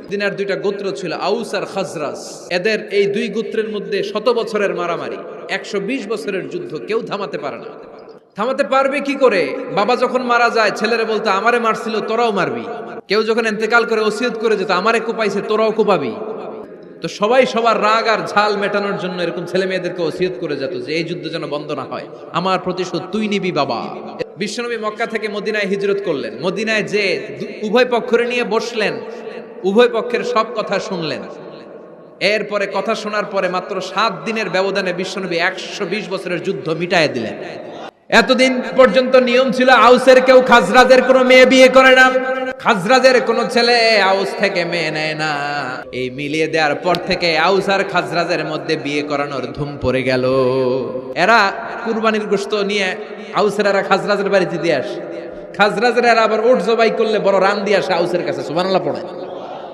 মদিনার দুইটা গোত্র ছিল, আউস আর খাজরাজ। এদের এই দুই গোত্রের মধ্যে 100 বছরের মারামারি, 120 বছরের যুদ্ধ, কেউ থামাতে পারে না। থামাতে পারবে কি করে? বাবা যখন মারা যায় ছেলেরা বলতো আমারে মারছিল তোরাও মারবি। কেউ যখন ইন্তেকাল করে ওসিয়ত করে যেত আমারে কোপাইছে তোরাও কোপাবি। তো সবাই সবার রাগ আর ঝাল মেটানোর জন্য এরকম ছেলে মেয়েদেরকে ওসিয়ত করে যেত যে এই যুদ্ধ যেন বন্ধ না হয়, আমার প্রতিশোধ তুই নিবি বাবা। বিশ্বনবী মক্কা থেকে মদিনায় হিজরত করলেন। মদিনায় যে উভয় পক্ষরে নিয়ে বসলেন, উভয় পক্ষের সব কথা শুনলেন। এরপরে কথা শোনার পরে মাত্র 7 দিনের ব্যবধানে বিশ্বনবী 120 বছরের যুদ্ধ মিটায় দিলেন। এতদিন পর্যন্ত নিয়ম ছিল আউসের কেউ খাজরাজের কোনো মেয়ে বিয়ে করে না, খাজরাজের কোনো ছেলে আউস থেকে মেয়ে নেয় না। এই মিলিয়ে দেওয়ার পর থেকে আউস আর খাজরাজের মধ্যে বিয়ে করানোর ধুম পড়ে গেল। এরা কুরবানির গোশত নিয়ে আউসের এরা খাজরাজের বাড়িতে দিয়ে আসে, খাজরাজের এরা আবার উট জবাই করলে বড় রান দিয়ে আসে আউসের কাছে, সুবহানাল্লাহ পড়ে।